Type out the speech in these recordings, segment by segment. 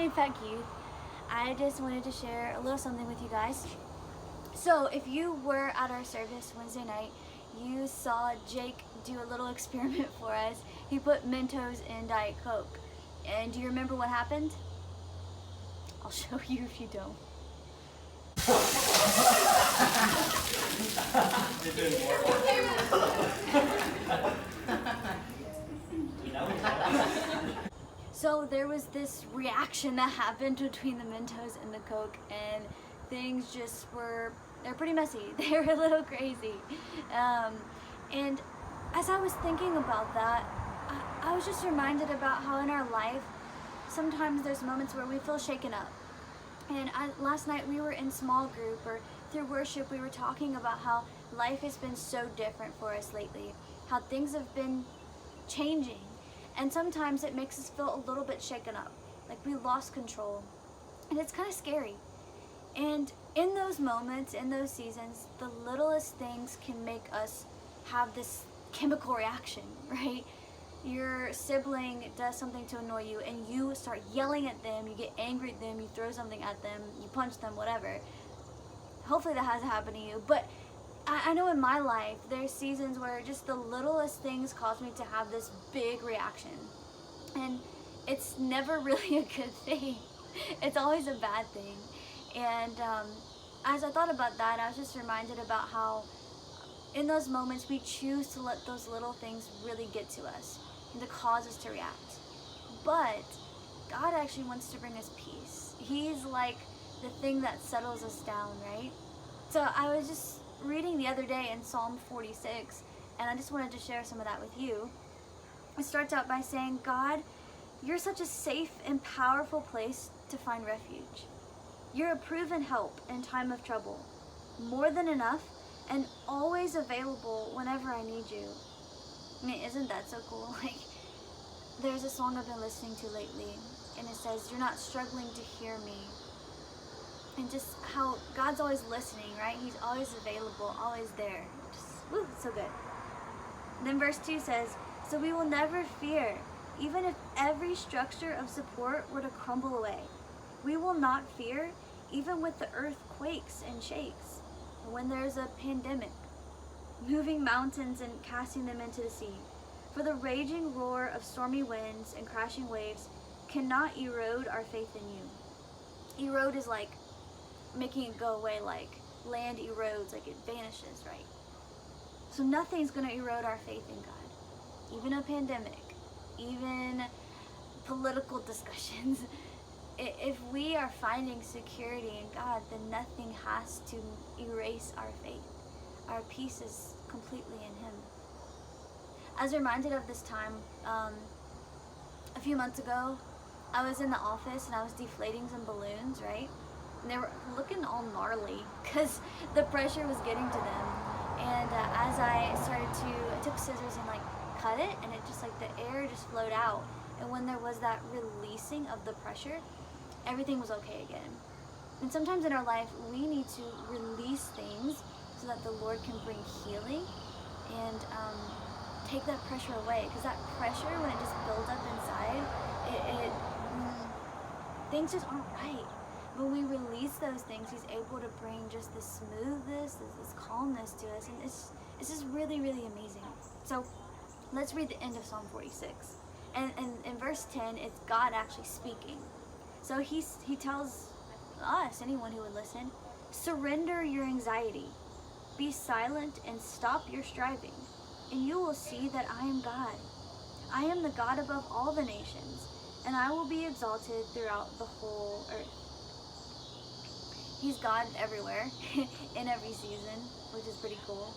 Impact Youth. I just wanted to share a little something with you guys. So if you were at our service Wednesday night, you saw Jake do a little experiment for us. He put Mentos in Diet Coke. And do you remember what happened? I'll show you if you don't. So there was this reaction that happened between the Mentos and the Coke, and things just they're pretty messy. They were a little crazy. And as I was thinking about that, I was just reminded about how in our life, sometimes there's moments where we feel shaken up. And last night we were in small group, or through worship, we were talking about how life has been so different for us lately, how things have been changing. And sometimes it makes us feel a little bit shaken up, like we lost control. And it's kind of scary. And in those moments, in those seasons, the littlest things can make us have this chemical reaction, right? Your sibling does something to annoy you and you start yelling at them, you get angry at them, you throw something at them, you punch them, whatever. Hopefully that hasn't happened to you, but I know in my life there's seasons where just the littlest things cause me to have this big reaction, and it's never really a good thing. It's always a bad thing. And as I thought about that, I was just reminded about how in those moments we choose to let those little things really get to us and to cause us to react. But God actually wants to bring us peace. He's like the thing that settles us down, right? So I was just reading the other day in Psalm 46, and I just wanted to share some of that with you. It starts out by saying, God, you're such a safe and powerful place to find refuge. You're a proven help in time of trouble, more than enough, and always available whenever I need you. I mean, isn't that so cool? Like, there's a song I've been listening to lately, and it says, you're not struggling to hear me. And just how God's always listening, right? He's always available, always there. Just, woo, so good. And then verse 2 says, so we will never fear, even if every structure of support were to crumble away. We will not fear, even with the earth quakes and shakes. When there's a pandemic, moving mountains and casting them into the sea. For the raging roar of stormy winds and crashing waves cannot erode our faith in you. Erode is like making it go away, like land erodes, like it vanishes, right? So nothing's going to erode our faith in God. Even a pandemic, even political discussions. If we are finding security in God, then nothing has to erase our faith. Our peace is completely in Him. I was reminded of this time a few months ago. I was in the office and I was deflating some balloons, right? And they were looking all gnarly because the pressure was getting to them. And as I took scissors and like cut it, and it just like the air just flowed out. And when there was that releasing of the pressure, everything was okay again. And sometimes in our life, we need to release things so that the Lord can bring healing and take that pressure away. Because that pressure, when it just builds up inside, things just aren't right. When we release those things, He's able to bring just this smoothness, this calmness to us. And it's just really, really amazing. So let's read the end of Psalm 46. And in verse 10, it's God actually speaking. So he tells us, anyone who would listen, surrender your anxiety. Be silent and stop your striving, and you will see that I am God. I am the God above all the nations, and I will be exalted throughout the whole earth. He's God everywhere, in every season, which is pretty cool.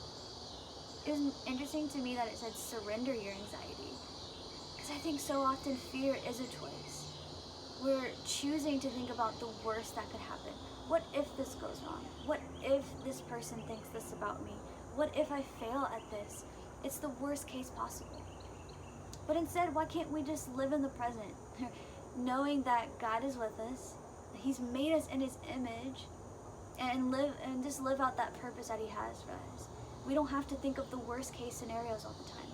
It was interesting to me that it said surrender your anxiety, because I think so often fear is a choice. We're choosing to think about the worst that could happen. What if this goes wrong? What if this person thinks this about me? What if I fail at this? It's the worst case possible. But instead, why can't we just live in the present, knowing that God is with us, that He's made us in His image, and just live out that purpose that He has for us. We don't have to think of the worst case scenarios all the time.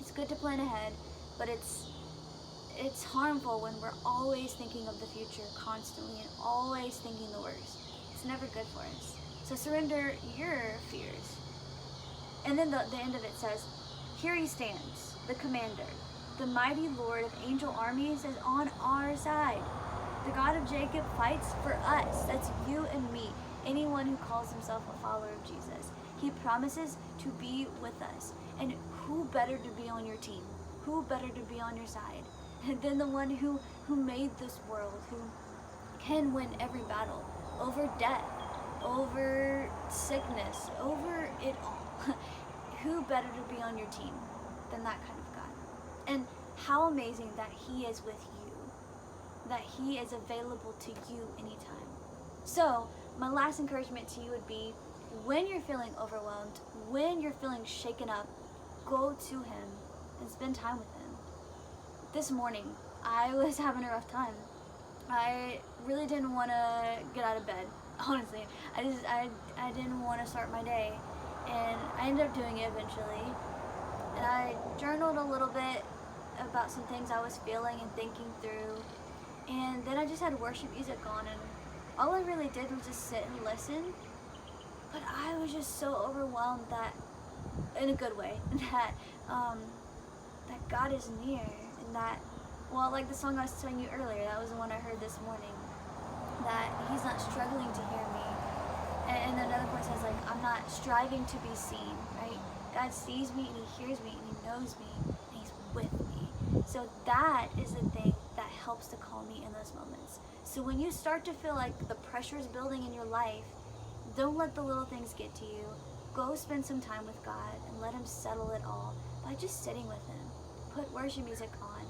It's good to plan ahead, but it's it's harmful when we're always thinking of the future constantly and always thinking the worst. It's never good for us. So surrender your fears. And then the end of it says, here he stands, the commander. The mighty Lord of angel armies is on our side. The God of Jacob fights for us. That's you and me. Anyone who calls himself a follower of Jesus. He promises to be with us. And who better to be on your team? Who better to be on your side than the one who made this world, who can win every battle over death, over sickness, over it all. Who better to be on your team than that kind of God? And how amazing that he is with you, that he is available to you anytime. So my last encouragement to you would be, when you're feeling overwhelmed, when you're feeling shaken up, go to him and spend time with him. This morning, I was having a rough time. I really didn't want to get out of bed, honestly. I didn't want to start my day, and I ended up doing it eventually. And I journaled a little bit about some things I was feeling and thinking through, and then I just had worship music on, and all I really did was just sit and listen. But I was just so overwhelmed that, in a good way, that God is near, and that, well, like the song I was telling you earlier, that was the one I heard this morning, that he's not struggling to hear me. And another part says, like, I'm not striving to be seen, right? God sees me and he hears me and he knows me and he's with me. So that is the thing that helps to calm me in those moments. So when you start to feel like the pressure is building in your life, don't let the little things get to you. Go spend some time with God and let him settle it all by just sitting with him. Put worship music on.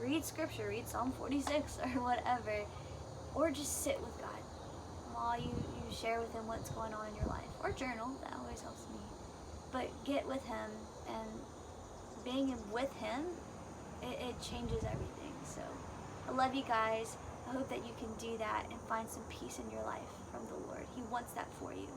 Read scripture. Read Psalm 46 or whatever. Or just sit with God while you share with him what's going on in your life. Or journal. That always helps me. But get with him, and being with him, it changes everything. So I love you guys. I hope that you can do that and find some peace in your life from the Lord. He wants that for you.